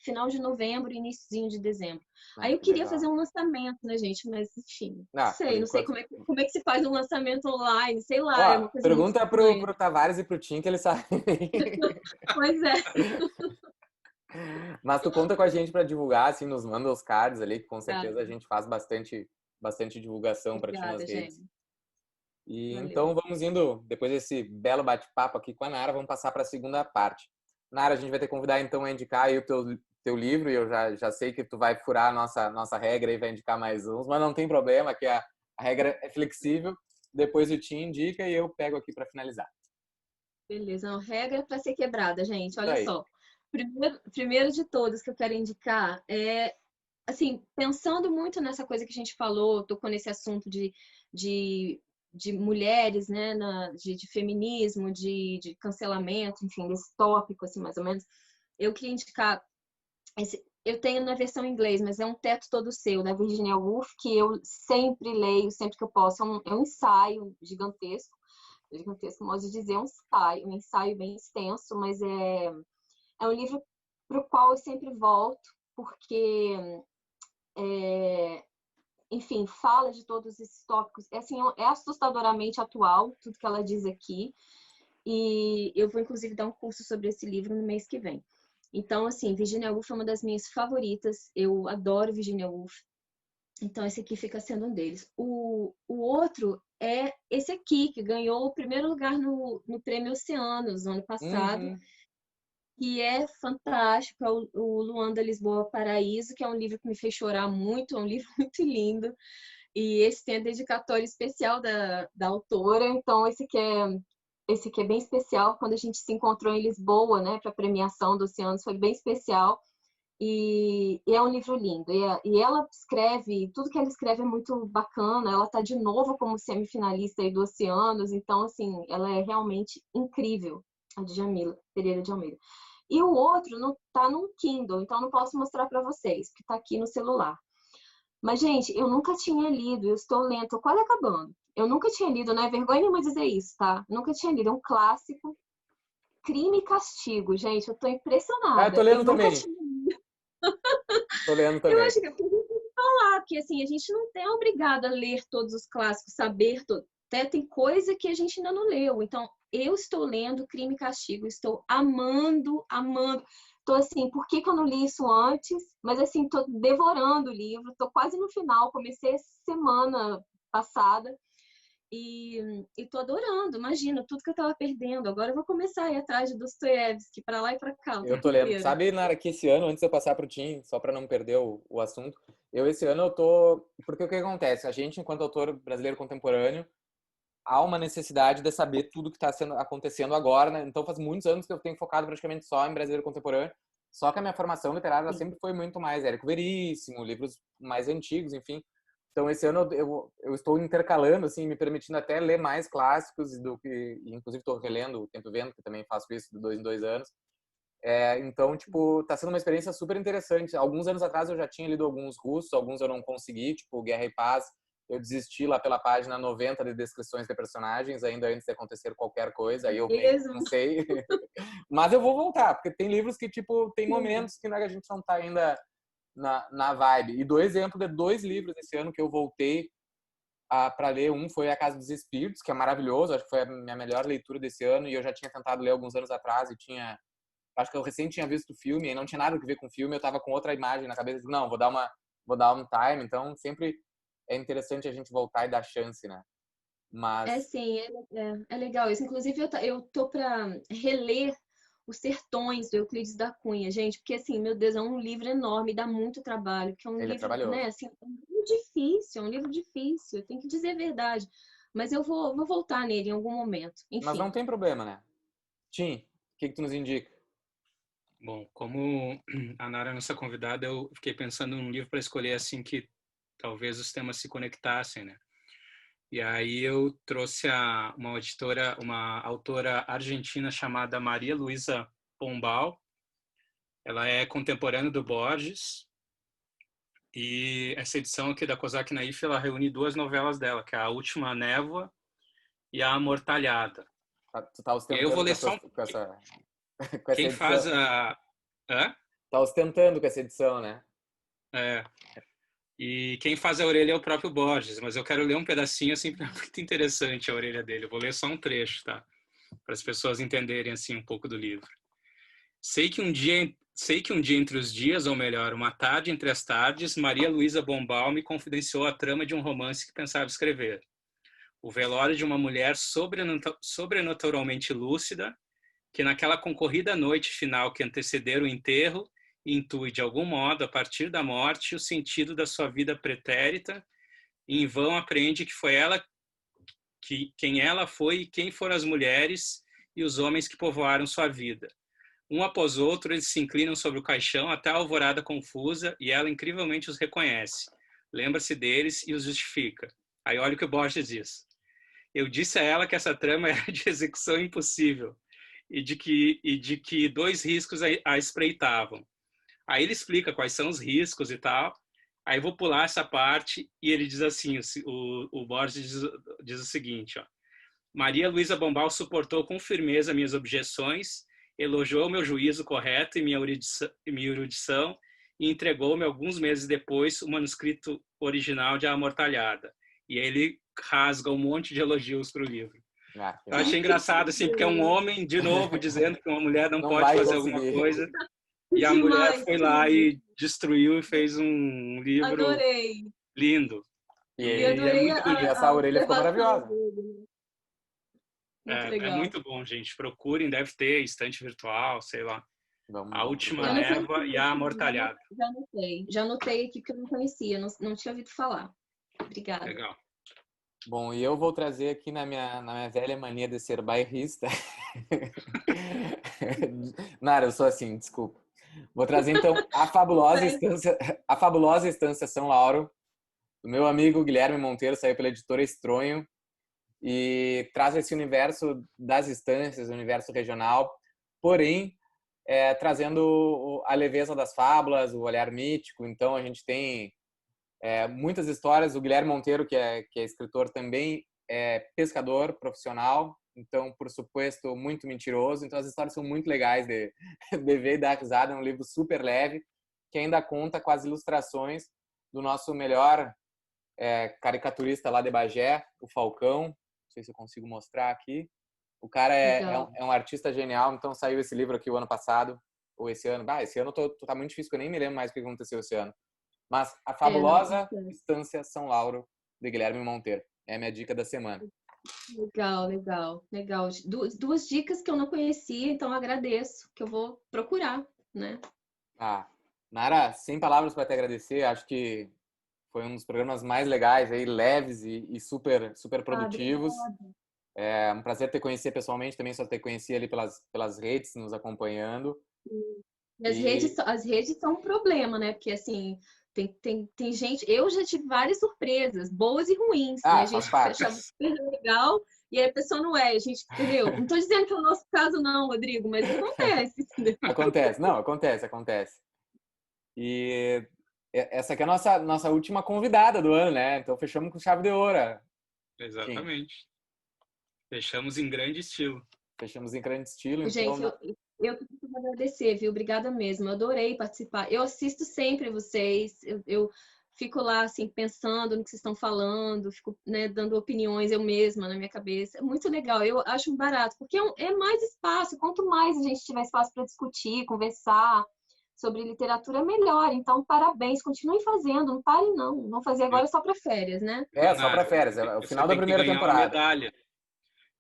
final de novembro, iniciozinho de dezembro. Ah, Aí eu que queria legal. fazer um lançamento, né, gente? Mas, enfim, Ah, por não sei enquanto. como é que se faz um lançamento online, sei lá, é Ó, uma coisa muito pergunta estranha. pro Tavares e pro Tim que eles sabem. Pois é. Mas tu conta com a gente para divulgar, assim, nos manda os cards ali, que com Tá. certeza a gente faz bastante divulgação para ti nas Obrigada, redes. gente. E Valeu. então vamos indo, depois desse belo bate-papo aqui com a Nara, vamos passar para a segunda parte. Nara, a gente vai te convidar então a indicar aí o teu livro, e eu já sei que tu vai furar a nossa regra e vai indicar mais uns, mas não tem problema, que a regra é flexível. Depois o Tim indica e eu pego aqui para finalizar. Beleza, não, regra para ser quebrada, gente. Isso Olha aí. só. Primeiro de todos que eu quero indicar é, assim, pensando muito nessa coisa que a gente falou, tocou nesse assunto de, de mulheres, né, de feminismo, de cancelamento, enfim, desse tópico, assim, mais ou menos. Eu queria indicar, eu tenho na versão em inglês, mas é Um Teto Todo Seu, da Virginia Woolf, que eu sempre leio, sempre que eu posso. É um ensaio gigantesco, modo de dizer, um ensaio bem extenso, mas é um livro para o qual eu sempre volto, porque, enfim, fala de todos esses tópicos. Assim, é assustadoramente atual, tudo que ela diz aqui. E eu vou, inclusive, dar um curso sobre esse livro no mês que vem. Então, assim, Virginia Woolf é uma das minhas favoritas. Eu adoro Virginia Woolf. Então, esse aqui fica sendo um deles. O outro é esse aqui, que ganhou o primeiro lugar no Prêmio Oceanos, no ano passado. Uhum. E é fantástico, é o Luanda Lisboa Paraíso, que é um livro que me fez chorar muito, é um livro muito lindo. E esse tem a dedicatória especial da autora, então esse aqui é bem especial. Quando a gente se encontrou em Lisboa, né, para a premiação do Oceanos, foi bem especial. E é um livro lindo. E ela escreve, tudo que ela escreve é muito bacana. Ela está de novo como semifinalista aí do Oceanos, então, assim, ela é realmente incrível, a Djamila Pereira de Almeida. E o outro não tá no Kindle, então não posso mostrar para vocês, porque tá aqui no celular. Mas, gente, eu nunca tinha lido, eu estou lendo, tô quase acabando. Eu nunca tinha lido, não é vergonha nenhuma dizer isso, tá? Nunca tinha lido, é um clássico, Crime e Castigo. Gente, eu tô Ah, eu tô impressionada. Eu lendo nunca também. tinha. Tô lendo Eu também. acho que é por isso que eu vou falar, porque assim, a gente não é obrigado a ler todos os clássicos, saber todo. Até tem coisa que a gente ainda não leu. Então, eu estou lendo Crime e Castigo, estou amando, amando. Tô assim, por que que eu não li isso antes? Mas assim, tô devorando o livro, tô quase no final, comecei semana passada e tô adorando. Imagina, tudo que eu tava perdendo. Agora eu vou começar a ir atrás de Dostoiévski, para lá e para cá, o Eu tempo tô lendo. inteiro. Sabe, Nara, que esse ano, antes de eu passar pro Tim, só para não perder o assunto, esse ano eu tô. Porque o que acontece? A gente, enquanto autor brasileiro contemporâneo, há uma necessidade de saber tudo que está acontecendo agora, né? Então faz muitos anos que eu tenho focado praticamente só em brasileiro contemporâneo. Só que a minha formação literária ela Sim. sempre foi muito mais Érico Veríssimo, livros mais antigos, enfim. Então esse ano eu estou intercalando, assim, me permitindo até ler mais clássicos do que, inclusive estou relendo O Tempo e o Vento, que também faço isso de 2 em 2 anos. Então, tipo, tá sendo uma experiência super interessante. Alguns anos atrás eu já tinha lido alguns russos, alguns eu não consegui, tipo Guerra e Paz. Eu desisti lá pela página 90 de descrições de personagens, ainda antes de acontecer qualquer coisa, aí eu meio que Mesmo. cansei. Mas eu vou voltar, porque tem livros que, tipo, tem momentos que a gente não tá ainda na vibe. E dou exemplo de 2 livros esse ano que eu voltei para ler. Um foi A Casa dos Espíritos, que é maravilhoso, acho que foi a minha melhor leitura desse ano, e eu já tinha tentado ler alguns anos atrás e tinha... Acho que eu recém tinha visto o filme e não tinha nada a ver com o filme, eu tava com outra imagem na cabeça, não, vou dar um time, então sempre é interessante a gente voltar e dar chance, né? É Mas sim, é legal isso. Inclusive, eu tô para reler Os Sertões, do Euclides da Cunha, gente, porque assim, meu Deus, é um livro enorme, dá muito trabalho, que é um ele é livro, né, trabalhoso. assim, é um livro difícil, é um livro difícil, eu tenho que dizer a verdade. Mas eu vou voltar nele em algum momento. Mas não Enfim. tem problema, né? Tim, o que tu nos indica? Bom, como a Nara é nossa convidada, eu fiquei pensando num livro para escolher assim que talvez os temas se conectassem, né? E aí eu trouxe uma autora argentina chamada Maria Luísa Pombal. Ela é contemporânea do Borges. E essa edição aqui da Cosac Naif, ela reúne 2 novelas dela, que é A Última Névoa e A Amortalhada. Tu tá E aí eu vou ostentando ler só com essa quem edição. faz a... Hã? Tá ostentando com essa edição, né? É. E quem faz a orelha é o próprio Borges, mas eu quero ler um pedacinho, assim, porque é muito interessante a orelha dele. Eu vou ler só um trecho, tá? Para as pessoas entenderem, assim, um pouco do livro. Sei que um dia entre os dias, ou melhor, uma tarde entre as tardes, Maria Luísa Bombal me confidenciou a trama de um romance que pensava escrever. O velório de uma mulher sobrenaturalmente lúcida, que naquela concorrida noite final que anteceder o enterro, intui de algum modo, a partir da morte, o sentido da sua vida pretérita, e em vão apreende que foi ela, quem ela foi e quem foram as mulheres e os homens que povoaram sua vida. Um após outro, eles se inclinam sobre o caixão até a alvorada confusa e ela incrivelmente os reconhece. Lembra-se deles e os justifica. Aí olha o que o Borges diz. Eu disse a ela que essa trama era de execução impossível e de que 2 riscos a espreitavam. Aí ele explica quais são os riscos e tal. Aí vou pular essa parte e ele diz assim, o Borges diz o seguinte, ó. Maria Luísa Bombal suportou com firmeza minhas objeções, elogiou meu juízo correto e minha erudição e entregou-me alguns meses depois o manuscrito original de A Amortalhada. E aí ele rasga um monte de elogios para o livro. Eu achei engraçado, assim, porque é um homem, de novo, dizendo que uma mulher não pode fazer alguma coisa. E a mulher foi lá e destruiu e fez um livro Adorei. lindo. E adorei e essa orelha ficou maravilhosa. É muito bom, gente. Procurem, deve ter estante virtual, sei lá. A Última Névoa e A Amortalhada. Já anotei aqui porque eu não conhecia, não tinha ouvido falar. Obrigada. Legal. Bom, e eu vou trazer aqui na minha velha mania de ser bairrista. Nara, eu sou assim, desculpa. Vou trazer então a fabulosa Estância São Lauro, do meu amigo Guilherme Monteiro, saiu pela editora Estronho e traz esse universo das estâncias, o universo regional, porém trazendo a leveza das fábulas, o olhar mítico. Então a gente tem muitas histórias. O Guilherme Monteiro, que é escritor, também é pescador profissional, então, por suposto, muito mentiroso. Então, as histórias são muito legais de ver e dar risada. É um livro super leve, que ainda conta com as ilustrações do nosso melhor caricaturista lá de Bagé, o Falcão. Não sei se eu consigo mostrar aqui. O cara é um artista genial. Então, saiu esse livro aqui o ano passado, ou esse ano. Esse ano tá muito difícil, que eu nem me lembro mais o que aconteceu esse ano. Mas a fabulosa Estância São Lauro, de Guilherme Monteiro. É a minha dica da semana. Legal. Duas dicas que eu não conhecia, então agradeço, que eu vou procurar, né? Nara, sem palavras para te agradecer. Acho que foi um dos programas mais legais, aí, leves e super produtivos. É um prazer te conhecer pessoalmente, também só te conhecer ali pelas redes, nos acompanhando. As redes são um problema, né? Porque, assim, tem gente... Eu já tive várias surpresas, boas e ruins, né? A gente achava super legal e aí a pessoa não é. A gente, entendeu? Não estou dizendo que é o nosso caso, não, Rodrigo, mas acontece, entendeu? Acontece. E essa aqui é a nossa última convidada do ano, né? Então, fechamos com chave de ouro. Exatamente. Sim. Fechamos em grande estilo. Gente, eu preciso agradecer, viu? Obrigada mesmo. Eu adorei participar. Eu assisto sempre vocês. Eu fico lá, assim, pensando no que vocês estão falando, fico, né, dando opiniões eu mesma na minha cabeça. É muito legal. Eu acho barato, porque é mais espaço. Quanto mais a gente tiver espaço para discutir, conversar sobre literatura, melhor. Então, parabéns. Continuem fazendo. Não parem, não. Vão fazer agora só para férias, né? Só para férias. É o final da primeira temporada. Medalha.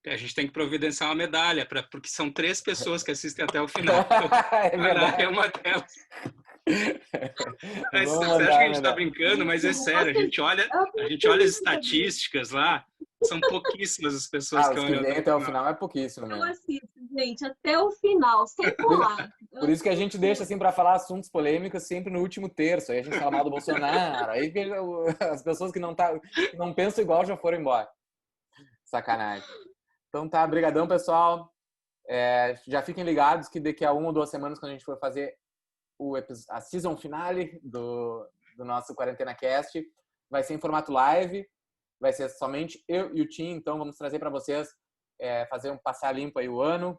A gente tem que providenciar uma medalha, porque são 3 pessoas que assistem até o final. É verdade. É uma delas. Você acha que a gente está brincando, mas é sério. A gente olha as estatísticas lá, são pouquíssimas as pessoas que olham até o final. É pouquíssimo, né? Eu assisto, gente, até o final, sem pular. Por isso que a gente deixa, assim, para falar assuntos polêmicos sempre no último terço. Aí a gente fala mal do Bolsonaro, aí as pessoas que não pensam igual já foram embora. Sacanagem. Então tá, brigadão, pessoal. Já fiquem ligados que daqui a 1 ou 2 semanas, quando a gente for fazer a season finale do nosso Quarentena Cast, vai ser em formato live, vai ser somente eu e o Tim. Então vamos trazer para vocês, fazer passar limpo aí o ano,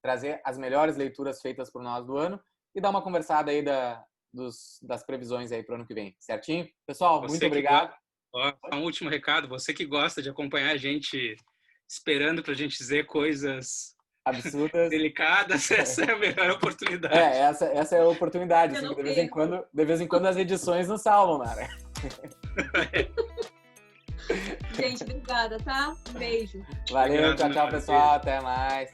trazer as melhores leituras feitas por nós do ano e dar uma conversada aí das previsões aí para o ano que vem, certinho? Pessoal, muito Você obrigado. Ó, um último recado, você que gosta de acompanhar a gente esperando para a gente dizer coisas Absurdas. delicadas, essa é a melhor oportunidade. Essa é a oportunidade. Assim, de vez em quando as edições nos salvam, Nara. Gente, obrigada, tá? Um beijo. Valeu, Obrigado, tchau, pessoal. Até mais.